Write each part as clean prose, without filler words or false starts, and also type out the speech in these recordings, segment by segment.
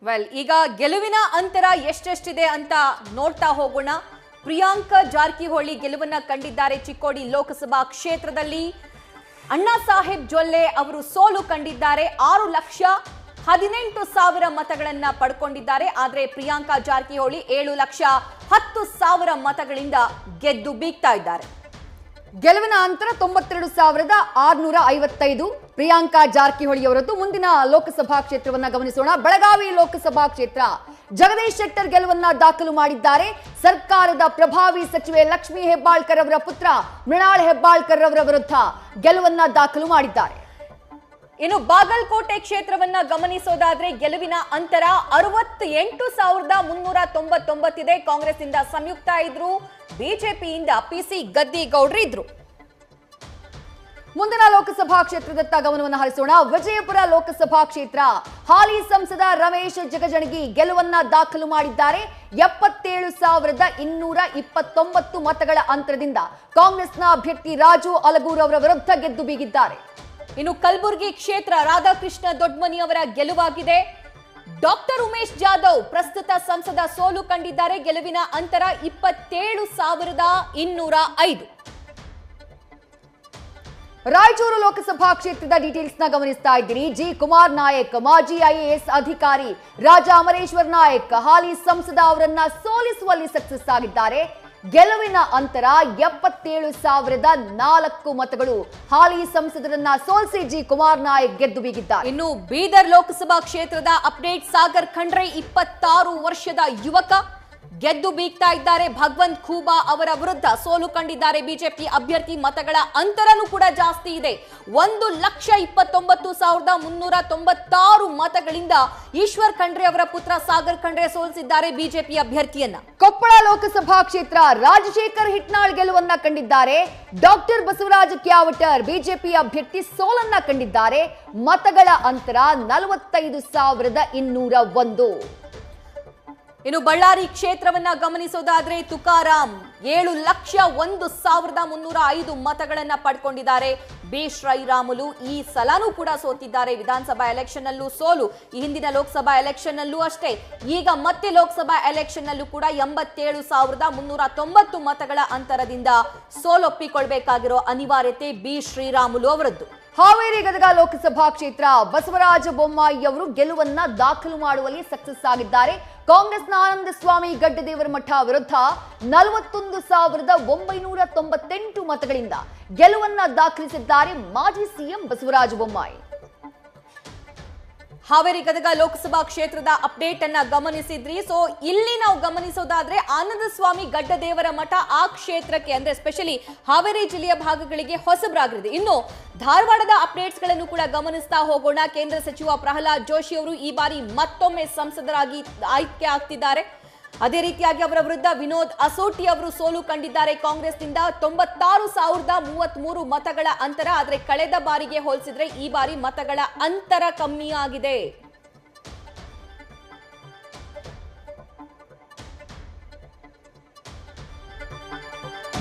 Well ಈಗ ಗೆಲುವಿನ ಅಂತರ ಎಷ್ಟೆಷ್ಟಿದೆ ಅಂತ ನೋಡ್ತಾ ಹೋಗೋಣ. ಪ್ರಿಯಾಂಕಾ ಜಾರಕಿಹೊಳಿ ಗೆಲುವನ್ನ ಕಂಡಿದ್ದಾರೆ ಚಿಕ್ಕೋಡಿ ಲೋಕಸಭಾ ಕ್ಷೇತ್ರದಲ್ಲಿ. ಅಣ್ಣಾ ಸಾಹೇಬ್ ಜೊಲ್ಲೆ ಅವರು ಸೋಲು ಕಂಡಿದ್ದಾರೆ. 6,18,000 ಮತಗಳನ್ನ ಪಡ್ಕೊಂಡಿದ್ದಾರೆ. ಆದರೆ ಪ್ರಿಯಾಂಕಾ ಜಾರಕಿಹೊಳಿ 7,10,000 ಮತಗಳಿಂದ ಗೆದ್ದು ಬೀಗ್ತಾ ಇದ್ದಾರೆ. ಗೆಲುವಿನ ಅಂತರ 92,655. ಪ್ರಿಯಾಂಕಾ ಜಾರಕಿಹೊಳಿ ಅವರದ್ದು. ಮುಂದಿನ ಲೋಕಸಭಾ ಕ್ಷೇತ್ರವನ್ನ ಗಮನಿಸೋಣ. ಬೆಳಗಾವಿ ಲೋಕಸಭಾ ಕ್ಷೇತ್ರ. ಜಗದೀಶ್ ಶೆಟ್ಟರ್ ಗೆಲುವನ್ನ ದಾಖಲು ಮಾಡಿದ್ದಾರೆ. ಸರ್ಕಾರದ ಪ್ರಭಾವಿ ಸಚಿವೆ ಲಕ್ಷ್ಮೀ ಹೆಬ್ಬಾಳ್ಕರ್ ಅವರ ಪುತ್ರ ಮೃಣಾಲ್ ಹೆಬ್ಬಾಳ್ಕರ್ ಅವರ ವಿರುದ್ಧ ಗೆಲುವನ್ನ ದಾಖಲು ಮಾಡಿದ್ದಾರೆ. ಇನ್ನು ಬಾಗಲಕೋಟೆ ಕ್ಷೇತ್ರವನ್ನ ಗಮನಿಸೋದಾದ್ರೆ ಗೆಲುವಿನ ಅಂತರ 68,399 ಇದೆ. ಕಾಂಗ್ರೆಸ್ ಇಂದ ಸಂಯುಕ್ತ ಇದ್ರು, ಬಿಜೆಪಿಯಿಂದ ಪಿಸಿ ಗದ್ದಿಗೌಡ್ರು ಇದ್ರು. ಮುಂದಿನ ಲೋಕಸಭಾ ಕ್ಷೇತ್ರದತ್ತ ಗಮನವನ್ನು ಹರಿಸೋಣ. ವಿಜಯಪುರ ಲೋಕಸಭಾ ಕ್ಷೇತ್ರ. ಹಾಲಿ ಸಂಸದ ರಮೇಶ್ ಜಗಜಣಗಿ ಗೆಲುವನ್ನ ದಾಖಲು ಮಾಡಿದ್ದಾರೆ. 77,229 ಮತಗಳ ಅಂತರದಿಂದ ಕಾಂಗ್ರೆಸ್ನ ಅಭ್ಯರ್ಥಿ ರಾಜು ಅಲಗೂರ್ ಅವರ ವಿರುದ್ಧ ಗೆದ್ದು ಬೀಗಿದ್ದಾರೆ. ಇನ್ನು ಕಲಬುರಗಿ ಕ್ಷೇತ್ರ ರಾಧಾಕೃಷ್ಣ ದೊಡ್ಮನಿ ಅವರ ಗೆಲುವಾಗಿದೆ. ಡಾಕ್ಟರ್ ಉಮೇಶ್ ಜಾಧವ್ ಪ್ರಸ್ತುತ ಸಂಸದ ಸೋಲು ಕಂಡಿದ್ದಾರೆ. ಗೆಲುವಿನ ಅಂತರ 27,205. ರಾಯಚೂರು ಲೋಕಸಭಾ ಕ್ಷೇತ್ರದ ಡೀಟೇಲ್ಸ್ ನ ಗಮನಿಸ್ತಾ ಇದ್ದೀರಿ. ಜಿ ಕುಮಾರ್ ನಾಯಕ್ ಮಾಜಿ ಐಎಎಸ್ ಅಧಿಕಾರಿ ರಾಜ ಅಮರೇಶ್ವರ್ ನಾಯಕ್ ಹಾಲಿ ಸಂಸದ ಅವರನ್ನ ಸೋಲಿಸುವಲ್ಲಿ ಸಕ್ಸಸ್ ಆಗಿದ್ದಾರೆ. ಗೆಲುವಿನ ಅಂತರ 77,004 ಮತಗಳು. ಹಾಲಿ ಸಂಸದರನ್ನ ಸೋಲಿಸಿ ಜಿ ಕುಮಾರ್ ನಾಯಕ್ ಗೆದ್ದು ಬೀಗಿದ್ದಾರೆ. ಇನ್ನು ಬೀದರ್ ಲೋಕಸಭಾ ಕ್ಷೇತ್ರದ ಅಪ್ಡೇಟ್. ಸಾಗರ್ ಖಂಡ್ರೆ 26 ವರ್ಷದ ಯುವಕ ಗೆದ್ದು ಬೀಗ್ತಾ ಇದ್ದಾರೆ. ಭಗವಂತ್ ಖೂಬಾ ಅವರ ವಿರುದ್ಧ ಸೋಲು ಕಂಡಿದ್ದಾರೆ ಬಿಜೆಪಿ ಅಭ್ಯರ್ಥಿ. ಮತಗಳ ಅಂತರನೂ ಕೂಡ ಜಾಸ್ತಿ ಇದೆ. 1,29,396 ಮತಗಳಿಂದ ಈಶ್ವರ್ ಖಂಡ್ರೆ ಅವರ ಪುತ್ರ ಸಾಗರ್ ಖಂಡ್ರೆ ಸೋಲಿಸಿದ್ದಾರೆ ಬಿಜೆಪಿ ಅಭ್ಯರ್ಥಿಯನ್ನ. ಕೊಪ್ಪಳ ಲೋಕಸಭಾ ಕ್ಷೇತ್ರ. ರಾಜಶೇಖರ್ ಹಿಟ್ನಾಳ್ ಗೆಲುವನ್ನ ಕಂಡಿದ್ದಾರೆ. ಡಾಕ್ಟರ್ ಬಸವರಾಜ ಕ್ಯಾವಟರ್ ಬಿಜೆಪಿ ಅಭ್ಯರ್ಥಿ ಸೋಲನ್ನ ಕಂಡಿದ್ದಾರೆ. ಮತಗಳ ಅಂತರ 45,201. ಇನ್ನು ಬಳ್ಳಾರಿ ಕ್ಷೇತ್ರವನ್ನ ಗಮನಿಸೋದಾದ್ರೆ ತುಕಾರಾಂ 7,01,305 ಮತಗಳನ್ನ ಪಡ್ಕೊಂಡಿದ್ದಾರೆ. ಬಿ ಶ್ರೀರಾಮುಲು ಈ ಸಲನೂ ಕೂಡ ಸೋತಿದ್ದಾರೆ. ವಿಧಾನಸಭಾ ಎಲೆಕ್ಷನ್ ಅಲ್ಲೂ ಸೋಲು, ಈ ಹಿಂದಿನ ಲೋಕಸಭಾ ಎಲೆಕ್ಷನ್ ಅಲ್ಲೂ ಅಷ್ಟೇ. ಈಗ ಮತ್ತೆ ಲೋಕಸಭಾ ಎಲೆಕ್ಷನ್ ಅಲ್ಲೂ ಕೂಡ 87,390 ಮತಗಳ ಅಂತರದಿಂದ ಸೋಲೊಪ್ಪಿಕೊಳ್ಬೇಕಾಗಿರೋ ಅನಿವಾರ್ಯತೆ ಬಿ ಶ್ರೀರಾಮುಲು ಅವರದ್ದು. ಹಾವೇರಿ ಗದಗ ಲೋಕಸಭಾ ಕ್ಷೇತ್ರ. ಬಸವರಾಜ ಬೊಮ್ಮಾಯಿ ಅವರು ಗೆಲುವನ್ನ ದಾಖಲು ಮಾಡುವಲ್ಲಿ ಸಕ್ಸಸ್ ಆಗಿದ್ದಾರೆ. ಕಾಂಗ್ರೆಸ್ನ ಆನಂದ ಸ್ವಾಮಿ ಗಡ್ಡದೇವರ ಮಠ ವಿರುದ್ಧ 41,998 ಮತಗಳಿಂದ ಗೆಲುವನ್ನ ದಾಖಲಿಸಿದ್ದಾರೆ ಮಾಜಿ ಸಿಎಂ ಬಸವರಾಜ ಬೊಮ್ಮಾಯಿ. ಹಾವೇರಿ ಗದಗ ಲೋಕಸಭಾ ಕ್ಷೇತ್ರದ ಅಪ್ಡೇಟ್ ಅನ್ನ ಗಮನಿಸಿದ್ರಿ. ಸೊ ಇಲ್ಲಿ ನಾವು ಗಮನಿಸೋದಾದ್ರೆ ಆನಂದ ಸ್ವಾಮಿ ಗಡ್ಡದೇವರ ಮಠ ಆ ಕ್ಷೇತ್ರಕ್ಕೆ ಅಂದ್ರೆ ಸ್ಪೆಷಲಿ ಹಾವೇರಿ ಜಿಲ್ಲೆಯ ಭಾಗಗಳಿಗೆ ಹೊಸಬರಾಗಿದೆ. ಇನ್ನು ಧಾರವಾಡದ ಅಪ್ಡೇಟ್ಸ್ ಗಳನ್ನು ಕೂಡ ಗಮನಿಸ್ತಾ ಹೋಗೋಣ. ಕೇಂದ್ರ ಸಚಿವ ಪ್ರಹ್ಲಾದ್ ಜೋಶಿ ಅವರು ಈ ಬಾರಿ ಮತ್ತೊಮ್ಮೆ ಸಂಸದರಾಗಿ ಆಯ್ಕೆ ಆಗ್ತಿದ್ದಾರೆ. ಅದೇ ರೀತಿಯಾಗಿ ಅವರ ವಿರುದ್ಧ ವಿನೋದ್ ಅಸೋಟಿ ಅವರು ಸೋಲು ಕಂಡಿದ್ದಾರೆ ಕಾಂಗ್ರೆಸ್ನಿಂದ. 96,033 ಮತಗಳ ಅಂತರ. ಆದರೆ ಕಳೆದ ಬಾರಿಗೆ ಹೋಲಿಸಿದ್ರೆ ಈ ಬಾರಿ ಮತಗಳ ಅಂತರ ಕಮ್ಮಿ ಆಗಿದೆ.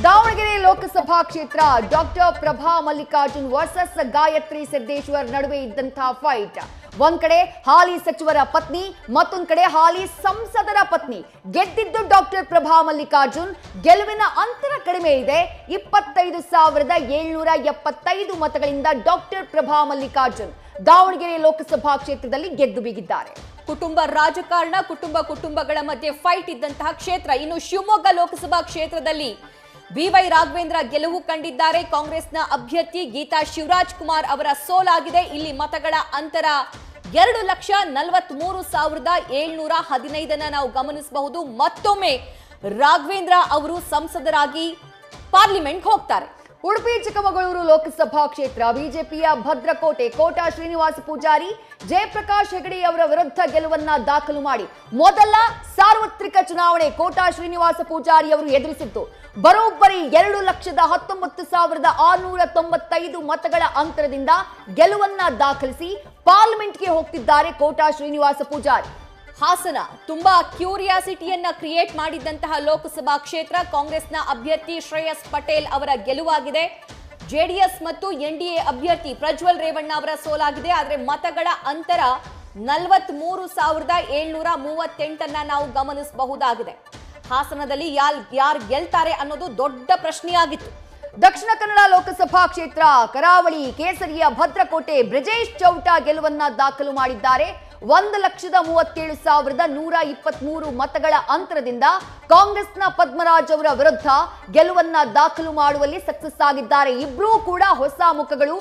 ದಾವಣಗೆರೆ ಲೋಕಸಭಾ ಕ್ಷೇತ್ರ. ಡಾಕ್ಟರ್ ಪ್ರಭಾ ಮಲ್ಲಿಕಾರ್ಜುನ್ ವರ್ಸಸ್ ಗಾಯತ್ರಿ ಸಿದ್ದೇಶ್ವರ್ ನಡುವೆ ಇದ್ದಂತಹ ಫೈಟ್. ಒಂದ್ ಕಡೆ ಹಾಲಿ ಸಚಿವರ ಪತ್ನಿ, ಮತ್ತೊಂದ್ ಕಡೆ ಹಾಲಿ ಸಂಸದರ ಪತ್ನಿ. ಗೆದ್ದಿದ್ದು ಡಾಕ್ಟರ್ ಪ್ರಭಾ ಮಲ್ಲಿಕಾರ್ಜುನ್. ಗೆಲುವಿನ ಅಂತರ ಕಡಿಮೆ ಇದೆ. 25,775 ಮತಗಳಿಂದ ಡಾಕ್ಟರ್ ಪ್ರಭಾ ಮಲ್ಲಿಕಾರ್ಜುನ್ ದಾವಣಗೆರೆ ಲೋಕಸಭಾ ಕ್ಷೇತ್ರದಲ್ಲಿ ಗೆದ್ದು ಬೀಗಿದ್ದಾರೆ. ಕುಟುಂಬ ರಾಜಕಾರಣ, ಕುಟುಂಬಗಳ ಮಧ್ಯೆ ಫೈಟ್ ಇದ್ದಂತಹ ಕ್ಷೇತ್ರ. ಇನ್ನು ಶಿವಮೊಗ್ಗ ಲೋಕಸಭಾ ಕ್ಷೇತ್ರದಲ್ಲಿ ಬಿವೈ ರಾಘವೇಂದ್ರ ಗೆಲುವು ಕಂಡಿದ್ದಾರೆ. ಕಾಂಗ್ರೆಸ್ನ ಅಭ್ಯರ್ಥಿ ಗೀತಾ ಶಿವರಾಜ್ ಕುಮಾರ್ ಅವರ ಸೋಲಾಗಿದೆ. ಇಲ್ಲಿ ಮತಗಳ ಅಂತರ 2,43,715 ನಾವು ಗಮನಿಸಬಹುದು. ಮತ್ತೊಮ್ಮೆ ರಾಘವೇಂದ್ರ ಅವರು ಸಂಸದರಾಗಿ ಪಾರ್ಲಿಮೆಂಟ್ ಹೋಗ್ತಾರೆ. ಉಡುಪಿ ಚಿಕ್ಕಮಗಳೂರು ಲೋಕಸಭಾ ಕ್ಷೇತ್ರ. ಬಿಜೆಪಿಯ ಭದ್ರಕೋಟೆ. ಕೋಟಾ ಶ್ರೀನಿವಾಸ ಪೂಜಾರಿ ಜಯಪ್ರಕಾಶ್ ಹೆಗಡೆ ಅವರ ವಿರುದ್ಧ ಗೆಲುವನ್ನ ದಾಖಲು ಮಾಡಿ ಮೊದಲ ಸಾರ್ವತ್ರಿಕ ಚುನಾವಣೆ ಕೋಟಾ ಶ್ರೀನಿವಾಸ ಪೂಜಾರಿ ಅವರು ಎದುರಿಸಿದ್ದು ಬರೋಬ್ಬರಿ 2,19,695 ಮತಗಳ ಅಂತರದಿಂದ ಗೆಲುವನ್ನ ದಾಖಲಿಸಿ ಪಾರ್ಲಿಮೆಂಟ್ಗೆ ಹೋಗ್ತಿದ್ದಾರೆ ಕೋಟಾ ಶ್ರೀನಿವಾಸ ಪೂಜಾರಿ. ಹಾಸನ ತುಂಬಾ ಕ್ಯೂರಿಯಾಸಿಟಿಯನ್ನ ಕ್ರಿಯೇಟ್ ಮಾಡಿದಂತಹ ಲೋಕಸಭಾ ಕ್ಷೇತ್ರ. ಕಾಂಗ್ರೆಸ್ನ ಅಭ್ಯರ್ಥಿ ಶ್ರೇಯಸ್ ಪಟೇಲ್ ಅವರ ಗೆಲುವಾಗಿದೆ. ಜೆಡಿಎಸ್ ಮತ್ತು ಎನ್ಡಿಎ ಅಭ್ಯರ್ಥಿ ಪ್ರಜ್ವಲ್ ರೇವಣ್ಣ ಅವರ ಸೋಲಾಗಿದೆ. ಆದರೆ ಮತಗಳ ಅಂತರ 43,738 ನಾವು ಗಮನಿಸಬಹುದಾಗಿದೆ. ಹಾಸನದಲ್ಲಿ ಯಾರು ಗೆಲ್ತಾರೆ ಅನ್ನೋದು ದೊಡ್ಡ ಪ್ರಶ್ನೆಯಾಗಿತ್ತು. ದಕ್ಷಿಣ ಕನ್ನಡ ಲೋಕಸಭಾ ಕ್ಷೇತ್ರ ಕರಾವಳಿ ಕೇಸರಿಯ ಭದ್ರಕೋಟೆ ಬ್ರಿಜೇಶ್ ಚೌಟಾ ಗೆಲುವನ್ನ ದಾಖಲು ಮಾಡಿದ್ದಾರೆ. 1,37,123 ಮತಗಳ ಅಂತರದಿಂದ ಕಾಂಗ್ರೆಸ್ನ ಪದ್ಮರಾಜ್ ಅವರ ವಿರುದ್ಧ ಗೆಲುವನ್ನ ದಾಖಲು ಮಾಡುವಲ್ಲಿ ಸಕ್ಸಸ್ ಆಗಿದ್ದಾರೆ. ಇಬ್ರೂ ಕೂಡ ಹೊಸ ಮುಖಗಳು.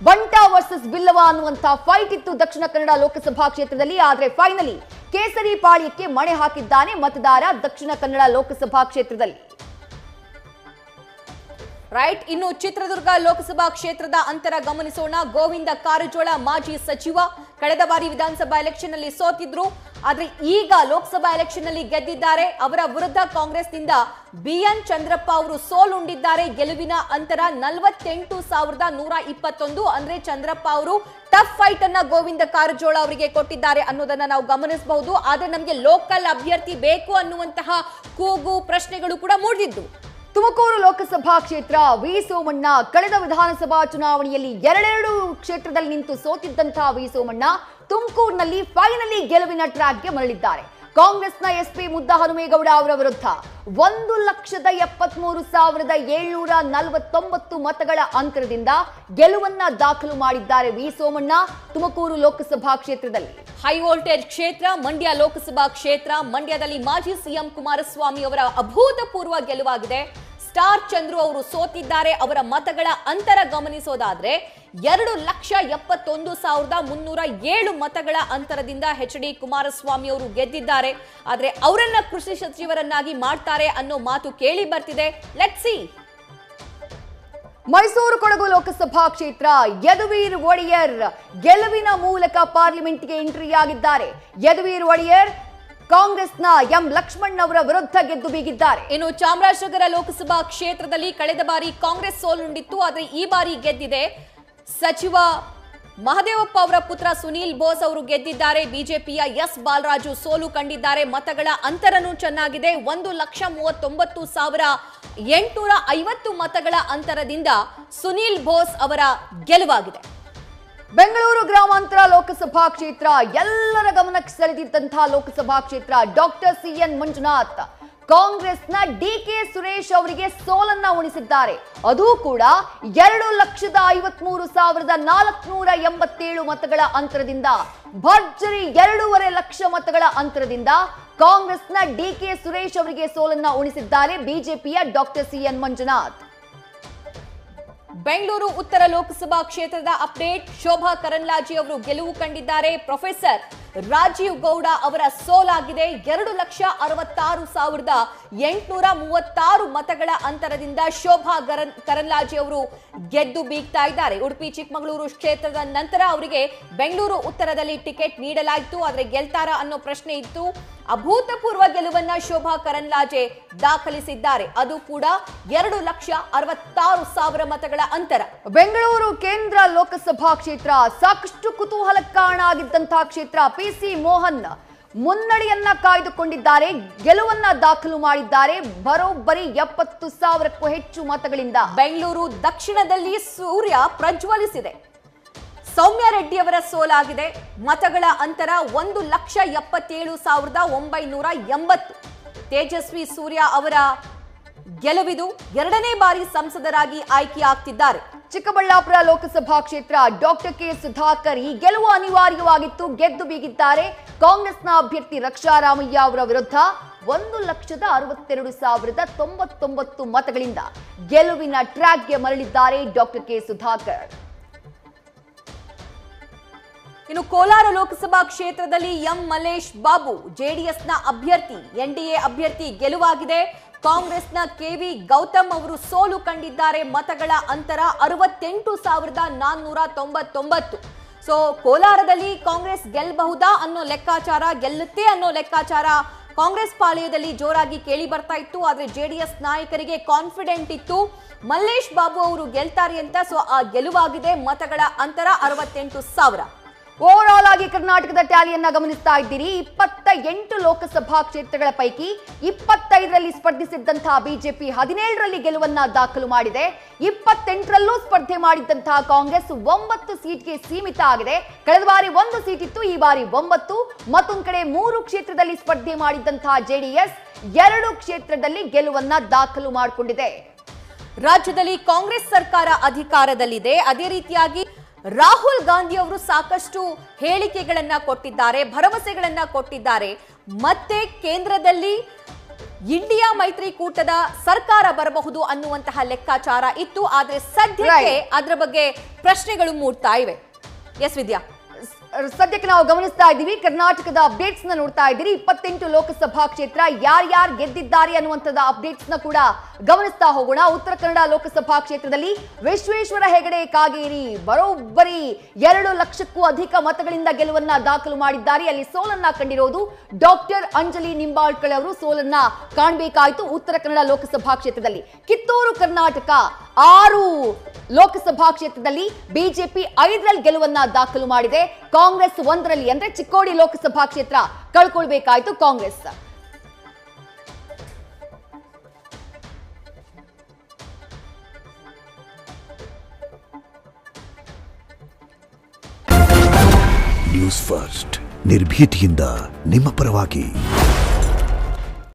ಬಂಟ ವರ್ಸಸ್ ಬಿಲ್ಲವ ಅನ್ನುವಂತ ಫೈಟ್ ಇತ್ತು ದಕ್ಷಿಣ ಕನ್ನಡ ಲೋಕಸಭಾ ಕ್ಷೇತ್ರದಲ್ಲಿ. ಆದ್ರೆ ಫೈನಲಿ ಕೇಸರಿ ಪಾಳ್ಯಕ್ಕೆ ಮಣೆ ಹಾಕಿದ್ದಾನೆ ಮತದಾರ ದಕ್ಷಿಣ ಕನ್ನಡ ಲೋಕಸಭಾ ಕ್ಷೇತ್ರದಲ್ಲಿ. ರೈಟ್. ಇನ್ನು ಚಿತ್ರದುರ್ಗ ಲೋಕಸಭಾ ಕ್ಷೇತ್ರದ ಅಂತರ ಗಮನಿಸೋಣ. ಗೋವಿಂದ ಕಾರಜೋಳ ಮಾಜಿ ಸಚಿವ, ಕಳೆದ ಬಾರಿ ವಿಧಾನಸಭಾ ಎಲೆಕ್ಷನ್ ನಲ್ಲಿ ಸೋತಿದ್ರು. ಆದ್ರೆ ಈಗ ಲೋಕಸಭಾ ಎಲೆಕ್ಷನ್ ನಲ್ಲಿ ಗೆದ್ದಿದ್ದಾರೆ. ಅವರ ವಿರುದ್ಧ ಕಾಂಗ್ರೆಸ್ನಿಂದ BN ಚಂದ್ರಪ್ಪ ಅವರು ಸೋಲುಂಡಿದ್ದಾರೆ. ಗೆಲುವಿನ ಅಂತರ 48,121. ಅಂದ್ರೆ ಚಂದ್ರಪ್ಪ ಅವರು ಟಫ್ ಫೈಟ್ ಅನ್ನ ಗೋವಿಂದ ಕಾರಜೋಳ ಅವರಿಗೆ ಕೊಟ್ಟಿದ್ದಾರೆ ಅನ್ನೋದನ್ನ ನಾವು ಗಮನಿಸಬಹುದು. ಆದ್ರೆ ನಮಗೆ ಲೋಕಲ್ ಅಭ್ಯರ್ಥಿ ಬೇಕು ಅನ್ನುವಂತಹ ಕೂಗು ಪ್ರಶ್ನೆಗಳು ಕೂಡ ಮೂಡಿದ್ದು. ತುಮಕೂರು ಲೋಕಸಭಾ ಕ್ಷೇತ್ರ ವಿ ಸೋಮಣ್ಣ ಕಳೆದ ವಿಧಾನಸಭಾ ಚುನಾವಣೆಯಲ್ಲಿ ಎರಡೆರಡು ಕ್ಷೇತ್ರದಲ್ಲಿ ನಿಂತು ಸೋತಿದ್ದಂತಹ ವಿ ಸೋಮಣ್ಣ ತುಮಕೂರಿನಲ್ಲಿ ಫೈನಲಿ ಗೆಲುವಿನ ಟ್ರ್ಯಾಕ್ಗೆ ಮರಳಿದ್ದಾರೆ. ಕಾಂಗ್ರೆಸ್ನ SP ಮುದ್ದ ಹನುಮೇಗೌಡ ಅವರ ವಿರುದ್ಧ 1,73,749 ಮತಗಳ ಅಂತರದಿಂದ ಗೆಲುವನ್ನ ದಾಖಲು ಮಾಡಿದ್ದಾರೆ ವಿ ಸೋಮಣ್ಣ ತುಮಕೂರು ಲೋಕಸಭಾ ಕ್ಷೇತ್ರದಲ್ಲಿ. ಹೈ ವೋಲ್ಟೇಜ್ ಕ್ಷೇತ್ರ ಮಂಡ್ಯ ಲೋಕಸಭಾ ಕ್ಷೇತ್ರ. ಮಂಡ್ಯದಲ್ಲಿ ಮಾಜಿ CM ಕುಮಾರಸ್ವಾಮಿ ಅವರ ಅಭೂತಪೂರ್ವ ಗೆಲುವಾಗಿದೆ. ಸ್ಟಾರ್ ಚಂದ್ರು ಅವರು ಸೋತಿದ್ದಾರೆ. ಅವರ ಮತಗಳ ಅಂತರ ಗಮನಿಸೋದಾದ್ರೆ 2,71,307 ಮತಗಳ ಅಂತರದಿಂದ HD ಕುಮಾರಸ್ವಾಮಿ ಅವರು ಗೆದ್ದಿದ್ದಾರೆ. ಆದ್ರೆ ಅವರನ್ನ ಕೃಷಿ ಸಚಿವರನ್ನಾಗಿ ಮಾಡ್ತಾರೆ ಅನ್ನೋ ಮಾತು ಕೇಳಿ ಬರ್ತಿದೆ. Let's see. ಮೈಸೂರು ಕೊಡಗು ಲೋಕಸಭಾ ಕ್ಷೇತ್ರ ಯದುವೀರ್ ಒಡೆಯರ್ ಗೆಲುವಿನ ಮೂಲಕ ಪಾರ್ಲಿಮೆಂಟ್ಗೆ ಎಂಟ್ರಿ ಆಗಿದ್ದಾರೆ. ಯದುವೀರ್ ಒಡೆಯರ್ ಕಾಂಗ್ರೆಸ್ನ ಎಂ ಲಕ್ಷ್ಮಣ್ ಅವರ ವಿರುದ್ಧ ಗೆದ್ದು ಬೀಗಿದ್ದಾರೆ. ಇನ್ನು ಚಾಮರಾಜನಗರ ಲೋಕಸಭಾ ಕ್ಷೇತ್ರದಲ್ಲಿ ಕಳೆದ ಬಾರಿ ಕಾಂಗ್ರೆಸ್ ಸೋಲುಂಡಿತ್ತು. ಆದ್ರೆ ಈ ಬಾರಿ ಗೆದ್ದಿದೆ. ಸಚಿವ ಮಹದೇವಪ್ಪ ಅವರ ಪುತ್ರ ಸುನೀಲ್ ಬೋಸ್ ಅವರು ಗೆದ್ದಿದ್ದಾರೆ. ಬಿಜೆಪಿಯ S ಬಾಲರಾಜು ಸೋಲು ಕಂಡಿದ್ದಾರೆ. ಮತಗಳ ಅಂತರನೂ ಚೆನ್ನಾಗಿದೆ. 1,39,850 ಮತಗಳ ಅಂತರದಿಂದ ಸುನೀಲ್ ಬೋಸ್ ಅವರ ಗೆಲುವಾಗಿದೆ. ಬೆಂಗಳೂರು ಗ್ರಾಮಾಂತರ ಲೋಕಸಭಾ ಕ್ಷೇತ್ರ ಎಲ್ಲರ ಗಮನಕ್ಕೆ ಸೆಳೆದಿದ್ದಂತಹ ಲೋಕಸಭಾ ಕ್ಷೇತ್ರ. ಡಾಕ್ಟರ್ CN ಮಂಜುನಾಥ್ ಕಾಂಗ್ರೆಸ್ನ DK ಸುರೇಶ್ ಅವರಿಗೆ ಸೋಲನ್ನ ಉಣಿಸಿದ್ದಾರೆ. ಅದು ಕೂಡ 2,53,487 ಮತಗಳ ಅಂತರದಿಂದ, ಭರ್ಜರಿ 2.5 ಲಕ್ಷ ಮತಗಳ ಅಂತರದಿಂದ ಕಾಂಗ್ರೆಸ್ನ DK ಸುರೇಶ್ ಅವರಿಗೆ ಸೋಲನ್ನ ಉಣಿಸಿದ್ದಾರೆ ಬಿಜೆಪಿಯ ಡಾಕ್ಟರ್ CN ಮಂಜುನಾಥ್. ಬೆಂಗಳೂರು ಉತ್ತರ ಲೋಕಸಭಾ ಕ್ಷೇತ್ರದ ಅಪ್ಡೇಟ್. ಶೋಭಾ ಕರಂದ್ಲಾಜೆ ಅವರು ಗೆಲುವು ಕಂಡಿದ್ದಾರೆ. ಪ್ರೊಫೆಸರ್ ರಾಜೀವ್ ಗೌಡ ಅವರ ಸೋಲಾಗಿದೆ. 2,66,836 ಮತಗಳ ಅಂತರದಿಂದ ಶೋಭಾ ಕರಂದ್ಲಾಜೆ ಅವರು ಗೆದ್ದು ಬೀಗ್ತಾ ಇದ್ದಾರೆ. ಉಡುಪಿ ಚಿಕ್ಕಮಗಳೂರು ಕ್ಷೇತ್ರದ ನಂತರ ಅವರಿಗೆ ಬೆಂಗಳೂರು ಉತ್ತರದಲ್ಲಿ ಟಿಕೆಟ್ ನೀಡಲಾಯಿತು. ಆದ್ರೆ ಗೆಲ್ತಾರಾ ಅನ್ನೋ ಪ್ರಶ್ನೆ ಇತ್ತು. ಅಭೂತಪೂರ್ವ ಗೆಲುವನ್ನ ಶೋಭಾ ಕರಂದ್ಲಾಜೆ ದಾಖಲಿಸಿದ್ದಾರೆ. ಅದು ಕೂಡ 2,66,000 ಮತಗಳ ಅಂತರ. ಬೆಂಗಳೂರು ಕೇಂದ್ರ ಲೋಕಸಭಾ ಕ್ಷೇತ್ರ ಸಾಕಷ್ಟು ಕುತೂಹಲಕ್ಕೆ ಕಾರಣ ಆಗಿದ್ದಂತಹ ಕ್ಷೇತ್ರ. PC ಮೋಹನ್ ಮುನ್ನಡೆಯನ್ನ ಕಾಯ್ದುಕೊಂಡಿದ್ದಾರೆ. ಗೆಲುವನ್ನ ದಾಖಲು ಮಾಡಿದ್ದಾರೆ ಬರೋಬ್ಬರಿ 70,000ಕ್ಕೂ ಹೆಚ್ಚು ಮತಗಳಿಂದ. ಬೆಂಗಳೂರು ದಕ್ಷಿಣದಲ್ಲಿ ಸೂರ್ಯ ಪ್ರಜ್ವಲಿಸಿದೆ. ಸೌಮ್ಯ ರೆಡ್ಡಿ ಅವರ ಸೋಲಾಗಿದೆ. ಮತಗಳ ಅಂತರ 1,77,980. ತೇಜಸ್ವಿ ಸೂರ್ಯ ಅವರ ಗೆಲುವಿದು. 2ನೇ ಬಾರಿ ಸಂಸದರಾಗಿ ಆಯ್ಕೆಯಾಗ್ತಿದ್ದಾರೆ. ಚಿಕ್ಕಬಳ್ಳಾಪುರ ಲೋಕಸಭಾ ಕ್ಷೇತ್ರ ಡಾಕ್ಟರ್ K ಸುಧಾಕರ್ ಈ ಗೆಲುವು ಅನಿವಾರ್ಯವಾಗಿತ್ತು, ಗೆದ್ದು ಬೀಗಿದ್ದಾರೆ. ಕಾಂಗ್ರೆಸ್ನ ಅಭ್ಯರ್ಥಿ ರಕ್ಷಾ ರಾಮಯ್ಯ ಅವರ ವಿರುದ್ಧ 1,62,099 ಮತಗಳಿಂದ ಗೆಲುವಿನ ಟ್ರ್ಯಾಕ್ಗೆ ಮರಳಿದ್ದಾರೆ ಡಾಕ್ಟರ್ K ಸುಧಾಕರ್. ಇನ್ನು ಕೋಲಾರ ಲೋಕಸಭಾ ಕ್ಷೇತ್ರದಲ್ಲಿ ಎಂ ಮಲ್ಲೇಶ್ ಬಾಬು JDSನ ಅಭ್ಯರ್ಥಿ, NDA ಅಭ್ಯರ್ಥಿ ಗೆಲುವಾಗಿದೆ. ಕಾಂಗ್ರೆಸ್ನ KV ಗೌತಮ್ ಅವರು ಸೋಲು ಕಂಡಿದ್ದಾರೆ. ಮತಗಳ ಅಂತರ 68,499. ಸೊ ಕೋಲಾರದಲ್ಲಿ ಕಾಂಗ್ರೆಸ್ ಗೆಲ್ಲಬಹುದಾ ಅನ್ನೋ ಲೆಕ್ಕಾಚಾರ, ಗೆಲ್ಲುತ್ತೆ ಅನ್ನೋ ಲೆಕ್ಕಾಚಾರ ಕಾಂಗ್ರೆಸ್ ಪಾಳೆಯದಲ್ಲಿ ಜೋರಾಗಿ ಕೇಳಿ ಬರ್ತಾ ಇತ್ತು. ಆದ್ರೆ JDS ನಾಯಕರಿಗೆ ಕಾನ್ಫಿಡೆಂಟ್ ಇತ್ತು ಮಲ್ಲೇಶ್ ಬಾಬು ಅವರು ಗೆಲ್ತಾರೆ ಅಂತ. ಸೊ ಆ ಗೆಲುವಾಗಿದೆ. ಮತಗಳ ಅಂತರ 68,000. ಓವರ್ ಆಲ್ ಆಗಿ ಕರ್ನಾಟಕದ ಟ್ಯಾಲಿಯನ್ನ ಗಮನಿಸ್ತಾ ಇದ್ದೀರಿ. 28 ಲೋಕಸಭಾ ಕ್ಷೇತ್ರಗಳ ಪೈಕಿ 25ರಲ್ಲಿ ಸ್ಪರ್ಧಿಸಿದ್ದಂತಹ ಬಿಜೆಪಿ 17ರಲ್ಲಿ ಗೆಲುವನ್ನ ದಾಖಲು ಮಾಡಿದೆ. 28ರಲ್ಲೂ ಸ್ಪರ್ಧೆ ಮಾಡಿದ್ದಂತಹ ಕಾಂಗ್ರೆಸ್ 9 ಸೀಟ್ಗೆ ಸೀಮಿತ ಆಗಿದೆ. ಕಳೆದ ಬಾರಿ 1 ಸೀಟ್ ಇತ್ತು, ಈ ಬಾರಿ 9. ಮತ್ತೊಂದು ಕಡೆ 3 ಕ್ಷೇತ್ರದಲ್ಲಿ ಸ್ಪರ್ಧೆ ಮಾಡಿದ್ದಂತಹ ಜೆಡಿಎಸ್ 2 ಕ್ಷೇತ್ರದಲ್ಲಿ ಗೆಲುವನ್ನ ದಾಖಲು ಮಾಡಿಕೊಂಡಿದೆ. ರಾಜ್ಯದಲ್ಲಿ ಕಾಂಗ್ರೆಸ್ ಸರ್ಕಾರ ಅಧಿಕಾರದಲ್ಲಿದೆ. ಅದೇ ರೀತಿಯಾಗಿ ರಾಹುಲ್ ಗಾಂಧಿ ಅವರು ಸಾಕಷ್ಟು ಹೇಳಿಕೆಗಳನ್ನ ಕೊಟ್ಟಿದ್ದಾರೆ, ಭರವಸೆಗಳನ್ನ ಕೊಟ್ಟಿದ್ದಾರೆ. ಮತ್ತೆ ಕೇಂದ್ರದಲ್ಲಿ ಇಂಡಿಯಾ ಮೈತ್ರಿಕೂಟದ ಸರ್ಕಾರ ಬರಬಹುದು ಅನ್ನುವಂತಹ ಲೆಕ್ಕಾಚಾರ ಇತ್ತು. ಆದ್ರೆ ಸದ್ಯಕ್ಕೆ ಅದರ ಬಗ್ಗೆ ಪ್ರಶ್ನೆಗಳು ಮೂಡ್ತಾ ಇವೆ. ಎಸ್ ವಿದ್ಯಾ, ಸದ್ಯಕ್ಕೆ ನಾವು ಗಮನಿಸ್ತಾ ಇದ್ದೀವಿ, ಕರ್ನಾಟಕದ ಅಪ್ಡೇಟ್ಸ್ ನ ನೋಡ್ತಾ ಇದ್ದೀರಿ. 28 ಲೋಕಸಭಾ ಕ್ಷೇತ್ರ ಯಾರ್ಯಾರು ಗೆದ್ದಿದ್ದಾರೆ ಅನ್ನುವಂಥದ್ದು ಅಪ್ಡೇಟ್ಸ್ ನ ಕೂಡ ಗಮನಿಸ್ತಾ ಹೋಗೋಣ. ಉತ್ತರ ಕನ್ನಡ ಲೋಕಸಭಾ ಕ್ಷೇತ್ರದಲ್ಲಿ ವಿಶ್ವೇಶ್ವರ ಹೆಗಡೆ ಕಾಗೇರಿ ಬರೋಬ್ಬರಿ 2 ಲಕ್ಷಕ್ಕೂ ಅಧಿಕ ಮತಗಳಿಂದ ಗೆಲುವನ್ನ ದಾಖಲು ಮಾಡಿದ್ದಾರೆ. ಅಲ್ಲಿ ಸೋಲನ್ನ ಕಂಡಿರೋದು ಡಾಕ್ಟರ್ ಅಂಜಲಿ ನಿಂಬಾಳ್ಕರ್ ಅವರು ಸೋಲನ್ನ ಕಾಣಬೇಕಾಯಿತು ಉತ್ತರ ಕನ್ನಡ ಲೋಕಸಭಾ ಕ್ಷೇತ್ರದಲ್ಲಿ. ಕಿತ್ತೂರು ಕರ್ನಾಟಕ 6 ಲೋಕಸಭಾ ಕ್ಷೇತ್ರದಲ್ಲಿ ಬಿಜೆಪಿ 5ರಲ್ಲಿ ಗೆಲುವನ್ನ ದಾಖಲು ಮಾಡಿದೆ. ಕಾಂಗ್ರೆಸ್ 1ರಲ್ಲಿ ಅಂದ್ರೆ ಚಿಕ್ಕೋಡಿ ಲೋಕಸಭಾ ಕ್ಷೇತ್ರ ಕಳ್ಕೊಳ್ಬೇಕಾಯ್ತು ಕಾಂಗ್ರೆಸ್. ನ್ಯೂಸ್ ಫಸ್ಟ್ ನಿರ್ಭೀತಿಯಿಂದ ನಿಮ್ಮ ಪರವಾಗಿ.